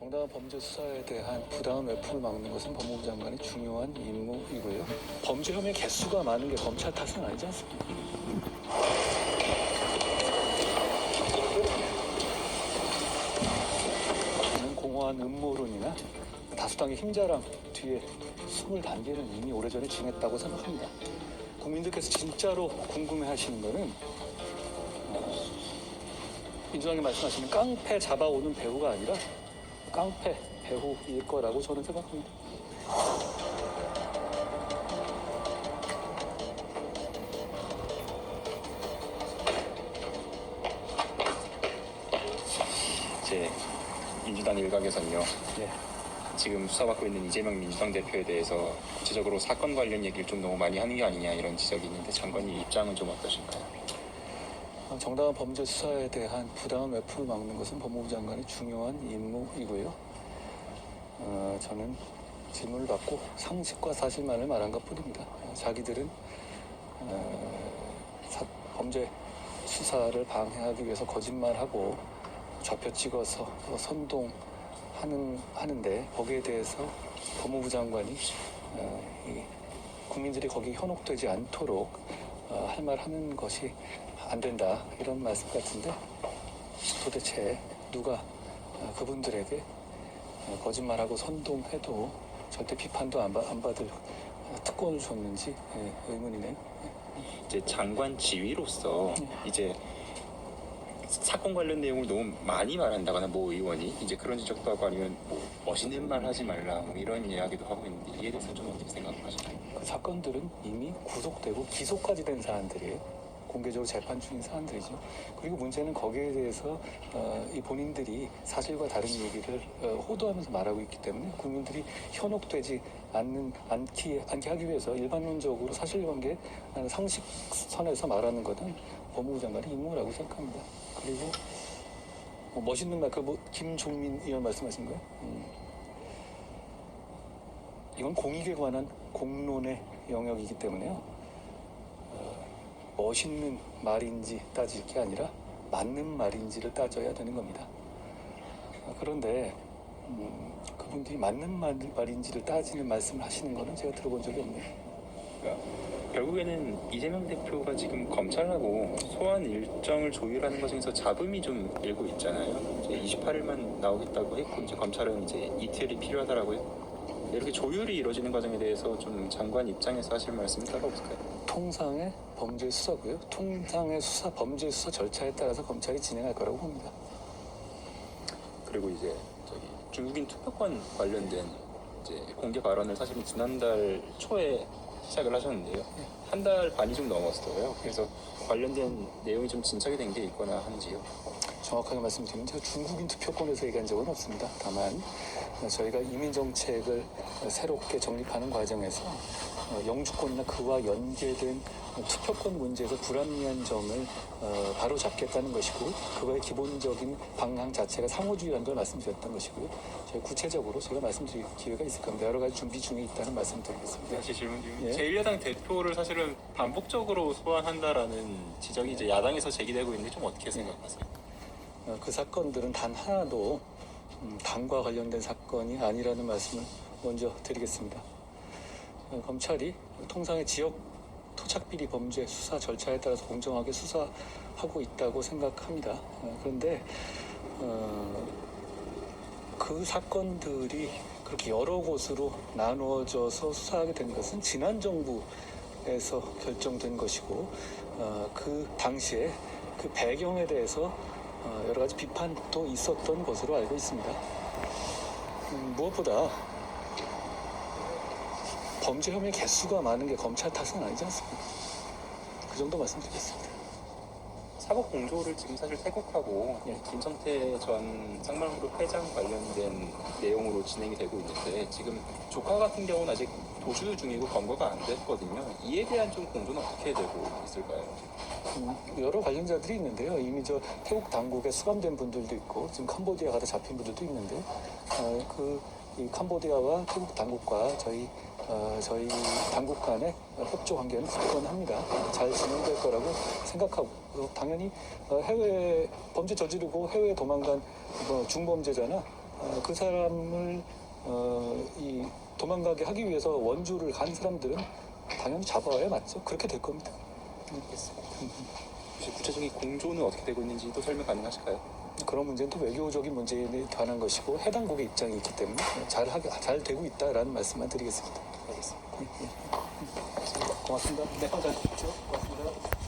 정당한 범죄 수사에 대한 부당한 외풍을 막는 것은 법무부 장관의 중요한 임무이고요. 범죄 혐의 개수가 많은 게 검찰 탓은 아니지 않습니까? 저는 공허한 음모론이나 다수당의 힘자랑 뒤에 숨을 단계는 이미 오래전에 지냈다고 생각합니다. 국민들께서 진짜로 궁금해하시는 거는 민주당이 말씀하시는 깡패 잡아오는 배우가 아니라 깡패 배후일 거라고 저는 생각합니다. 이제 민주당 일각에서는요. 네. 지금 수사받고 있는 이재명 민주당 대표에 대해서 구체적으로 사건 관련 얘기를 좀 너무 많이 하는 게 아니냐 이런 지적이 있는데 장관님 입장은 좀 어떠신가요? 정당한 범죄 수사에 대한 부당한 외풍을 막는 것은 법무부 장관의 중요한 임무이고요. 저는 질문을 받고 상식과 사실만을 말한 것뿐입니다. 자기들은 범죄 수사를 방해하기 위해서 거짓말하고 좌표 찍어서 선동하는데 거기에 대해서 법무부 장관이 국민들이 거기에 현혹되지 않도록 할 말 하는 것이 안 된다 이런 말씀 같은데 도대체 누가 그분들에게 거짓말하고 선동해도 절대 비판도 안 받을 특권을 줬는지 의문이네요. 이제 장관 지위로서 이제 사건 관련 내용을 너무 많이 말한다거나 모 의원이 이제 그런 지적도 하고 아니면 뭐 멋있는 말 하지 말라 뭐 이런 이야기도 하고 있는데 이에 대해서 좀 어떻게 생각하시나요? 그 사건들은 이미 구속되고 기소까지 된 사안들이에요. 공개적으로 재판 중인 사안들이죠. 그리고 문제는 거기에 대해서 이 본인들이 사실과 다른 얘기를 호도하면서 말하고 있기 때문에 국민들이 현혹되지 않게 하기 위해서 일반론적으로 사실관계 상식선에서 말하는 것은 법무부 장관의 임무라고 생각합니다. 그리고 뭐 멋있는 말, 김종민 의원 말씀하신 거예요? 이건 공익에 관한 공론의 영역이기 때문에요. 멋있는 말인지 따질 게 아니라 맞는 말인지를 따져야 되는 겁니다. 그런데 그분들이 맞는 말인지를 따지는 말씀을 하시는 거는 제가 들어본 적이 없네요. 그러니까 결국에는 이재명 대표가 지금 검찰하고 소환 일정을 조율하는 것에서 잡음이 좀 일고 있잖아요. 이제 28일만 나오겠다고 했고 이제 검찰은 이제 이틀이 필요하다라고 했고 이렇게 조율이 이루어지는 과정에 대해서 좀 장관 입장에서 하실 말씀이 따로 없을까요? 통상의 범죄 수사고요. 통상의 범죄 수사 절차에 따라서 검찰이 진행할 거라고 봅니다. 그리고 이제 중국인 투표권 관련된 이제 공개 발언을 사실은 지난달 초에 시작을 하셨는데요. 한 달 반이 좀 넘었어요. 그래서 관련된 내용이 좀 진척이 된 게 있거나 한지요? 정확하게 말씀드리면 제가 중국인 투표권에서 얘기한 적은 없습니다. 다만 저희가 이민 정책을 새롭게 정립하는 과정에서 영주권이나 그와 연계된 투표권 문제에서 불합리한 점을 바로 잡겠다는 것이고 그거의 기본적인 방향 자체가 상호주의라는 걸 말씀드렸던 것이고요. 저희 구체적으로 제가 말씀드릴 기회가 있을 겁니다. 여러 가지 준비 중에 있다는 말씀드리겠습니다. 다시 질문 드리면 예? 제1야당 대표를 사실은 반복적으로 소환한다라는 지적이 이제 야당에서 제기되고 있는데 좀 어떻게 생각하세요? 그 사건들은 단 하나도 당과 관련된 사건이 아니라는 말씀을 먼저 드리겠습니다. 검찰이 통상의 지역 토착비리 범죄 수사 절차에 따라서 공정하게 수사하고 있다고 생각합니다. 그런데 그 사건들이 그렇게 여러 곳으로 나누어져서 수사하게 된 것은 지난 정부에서 결정된 것이고 그 당시에 그 배경에 대해서 여러 가지 비판도 있었던 것으로 알고 있습니다. 무엇보다 범죄 혐의 개수가 많은 게 검찰 탓은 아니지 않습니까? 그 정도 말씀드리겠습니다. 사법 공조를 지금 사실 태국하고 김성태 전 쌍방그룹 회장 관련된 내용으로 진행이 되고 있는데 지금 조카 같은 경우는 아직 도주 중이고 검거가 안 됐거든요. 이에 대한 좀 공조는 어떻게 되고 있을까요? 여러 관련자들이 있는데요. 이미 태국 당국에 수감된 분들도 있고 지금 캄보디아 가다 잡힌 분들도 있는데 이 캄보디아와 태국 당국과 저희 당국 간의 협조 관계는 굳건합니다. 잘 진행될 거라고 생각하고 당연히 해외 범죄 저지르고 해외에 도망간 중범죄자나 그 사람을 이 도망가게 하기 위해서 원주를 간 사람들은 당연히 잡아야 맞죠. 그렇게 될 겁니다. 혹시 구체적인 공조는 어떻게 되고 있는지도 설명 가능하실까요? 그런 문제는 또 외교적인 문제에 관한 것이고 해당국의 입장이 있기 때문에 잘 되고 있다라는 말씀만 드리겠습니다. 알겠습니다. 고맙습니다. 네, 잘 주십시오. 고맙습니다.